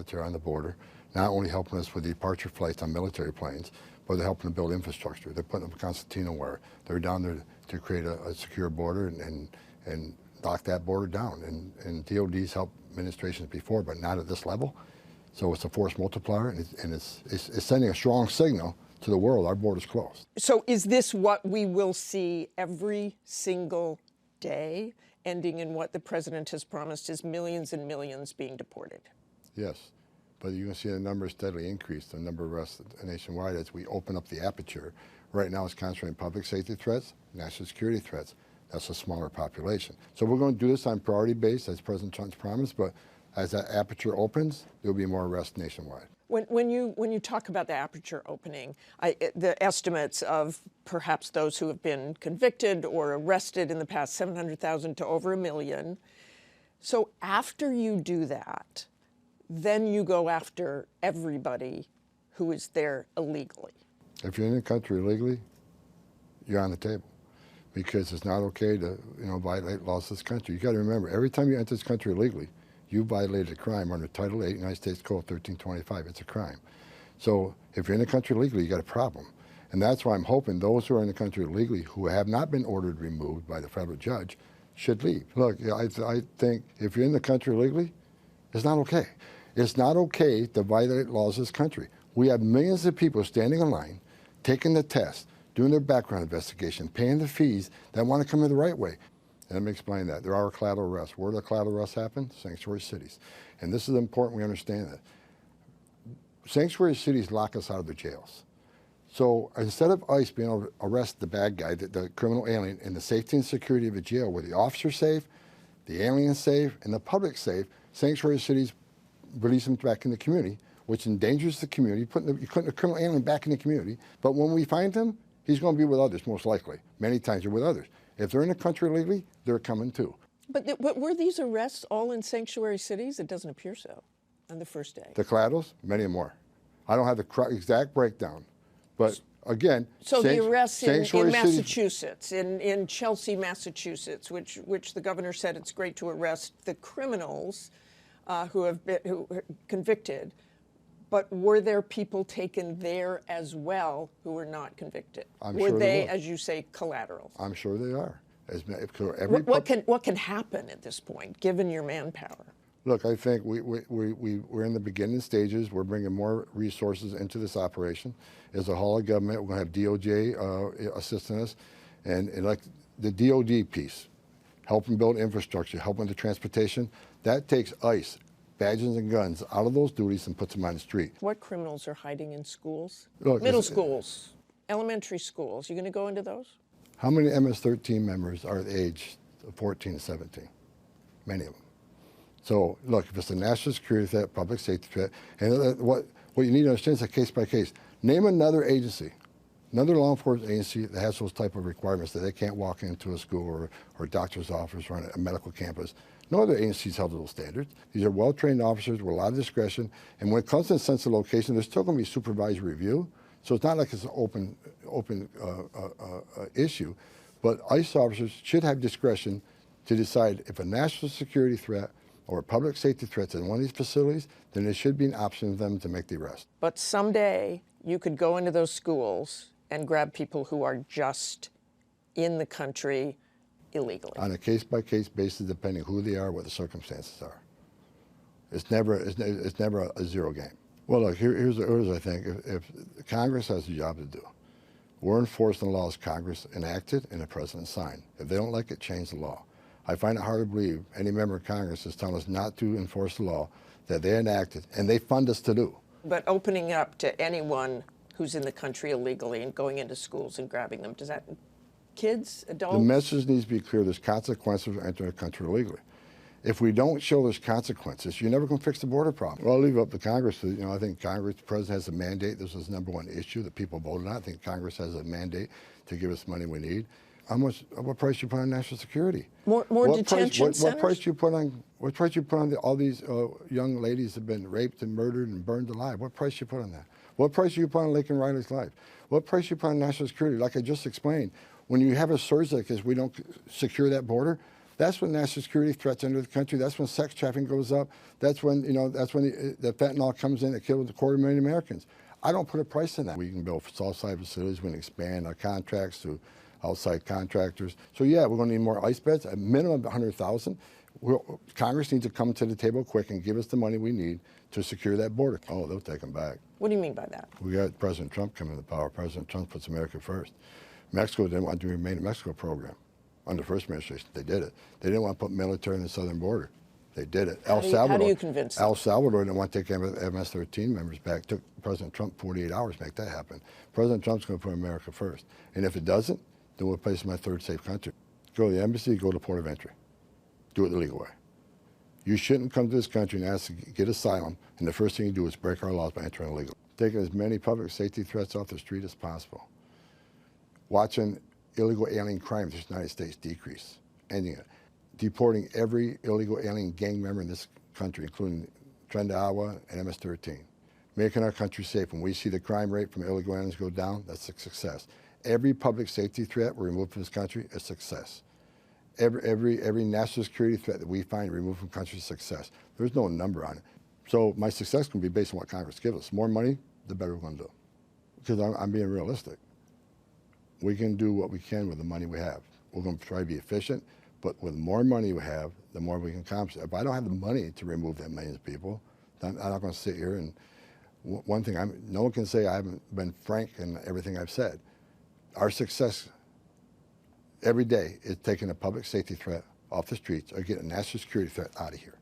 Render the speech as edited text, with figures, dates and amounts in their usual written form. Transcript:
military on the border, not only helping us with departure flights on military planes, but they're helping to build infrastructure. They're putting up a concertina wire. They're down there to create a secure border and lock that border down. And DOD's helped administrations before, but not at this level. So it's a force multiplier, and it's sending a strong signal to the world. Our border's closed. So is this what we will see every single day, ending in what the president has promised is millions and millions being deported? Yes, but you can see the numbers steadily increase, the number of arrests nationwide as we open up the aperture. Right now it's concentrating public safety threats, national security threats. That's a smaller population. So we're going to do this on priority base, as President Trump's promised, but as that aperture opens, there'll be more arrests nationwide. When you talk about the aperture opening, the estimates of perhaps those who have been convicted or arrested in the past, 700,000 to over 1 million. So after you do that, then you go after everybody who is there illegally. If you're in the country illegally, you're on the table, because it's not okay to violate laws of this country. You got to remember, every time you enter this country illegally, you violated a crime under Title 8, United States Code 1325. It's a crime. So if you're in the country illegally, you got a problem. And that's why I'm hoping those who are in the country illegally who have not been ordered removed by the federal judge should leave. Look, I think if you're in the country illegally, it's not okay. It's not okay to violate laws of this country. We have millions of people standing in line, taking the test, doing their background investigation, paying the fees that want to come in the right way. And let me explain that. There are collateral arrests. Where do the collateral arrests happen? Sanctuary cities. And this is important we understand that. Sanctuary cities lock us out of the jails. So instead of ICE being able to arrest the bad guy, the criminal alien, in the safety and security of a jail where the officer's safe, the alien's safe, and the public's safe, sanctuary cities release them back in the community, which endangers the community, putting the criminal alien back in the community. But when we find him, he's going to be with others, most likely. Many times they're with others. If they're in the country illegally, they're coming too. But were these arrests all in sanctuary cities? It doesn't appear so on the first day. The collaterals, many more. I don't have the exact breakdown, but again, so the arrests in Massachusetts, cities, in Chelsea, Massachusetts, which the governor said it's great to arrest the criminals who have been convicted. But were there people taken there as well who were not convicted? Were they, as you say, collaterals? I'm sure they are. What can happen at this point, given your manpower? Look, I think we're in the beginning stages. We're bringing more resources into this operation. As a whole of government, we're going to have DOJ assisting us. And like the DOD piece, helping build infrastructure, helping the transportation, that takes ICE, badges and guns, out of those duties and puts them on the street. What criminals are hiding in schools? Look, middle schools, elementary schools. You going to go into those? How many MS-13 members are the age of 14 to 17? Many of them. So look, if it's a national security threat, public safety threat, and what you need to understand is a case by case. Name another agency, another law enforcement agency that has those type of requirements that they can't walk into a school or a doctor's office or on a medical campus. No other agencies held to those standards. These are well-trained officers with a lot of discretion. And when it comes to sensitive location, there's still going to be supervised review. So it's not like it's an open issue. But ICE officers should have discretion to decide if a national security threat or a public safety threat in one of these facilities, then there should be an option for them to make the arrest. But someday you could go into those schools and grab people who are just in the country illegally. On a case-by-case basis, depending who they are, what the circumstances are. It's never a zero game. Well, look, here's I think, if Congress has a job to do, we're enforcing the laws Congress enacted and the president signed. If they don't like it, change the law. I find it hard to believe any member of Congress is telling us not to enforce the law that they enacted and they fund us to do. But opening up to anyone who's in the country illegally and going into schools and grabbing them, does that, kids, adults? The message needs to be clear. There's consequences for entering a country illegally. If we don't show there's consequences, you're never going to fix the border problem. Well, I'll leave it up to Congress. I think Congress, the president has a mandate. This is the #1 issue that people voted on. I think Congress has a mandate to give us money we need. What price you put on national security? More detention centers? What price you put on all these young ladies that have been raped and murdered and burned alive? What price you put on that? What price you put on Laken Riley's life? What price you put on national security? Like I just explained, when you have a surge like this, we don't secure that border, That's when national security threats enter the country. That's when sex trafficking goes up. That's when, that's when the fentanyl comes in that kills 250,000 Americans. I don't put a price on that. We can build salt-side facilities. We can expand our contracts to outside contractors. So yeah, we're going to need more ICE beds, a minimum of 100,000. Congress needs to come to the table quick and give us the money we need to secure that border. Oh, they'll take them back. What do you mean by that? We got President Trump coming to power. President Trump puts America first. Mexico didn't want to remain in Mexico program. Under the first administration, they did it. They didn't want to put military in the southern border. They did it. How do you convince them? El Salvador didn't want to take MS-13 members back. Took President Trump 48 hours to make that happen. President Trump's going to put America first. And if it doesn't, then we'll place my third safe country. Go to the embassy, go to port of entry. Do it the legal way. You shouldn't come to this country and ask to get asylum, and the first thing you do is break our laws by entering illegal. Taking as many public safety threats off the street as possible. Watching illegal alien crime in the United States decrease. Ending it. Deporting every illegal alien gang member in this country, including Trendawa and MS-13. Making our country safe. When we see the crime rate from illegal aliens go down, that's a success. Every public safety threat we remove from this country is success. Every national security threat that we find removed from the country is success. There's no number on it. So my success can be based on what Congress gives us. More money, the better we're going to do. Because I'm being realistic. We can do what we can with the money we have. We're going to try to be efficient, but with more money we have, the more we can accomplish. If I don't have the money to remove that millions of people, then I'm not going to sit here and one thing, no one can say I haven't been frank in everything I've said. Our success every day is taking a public safety threat off the streets or getting a national security threat out of here.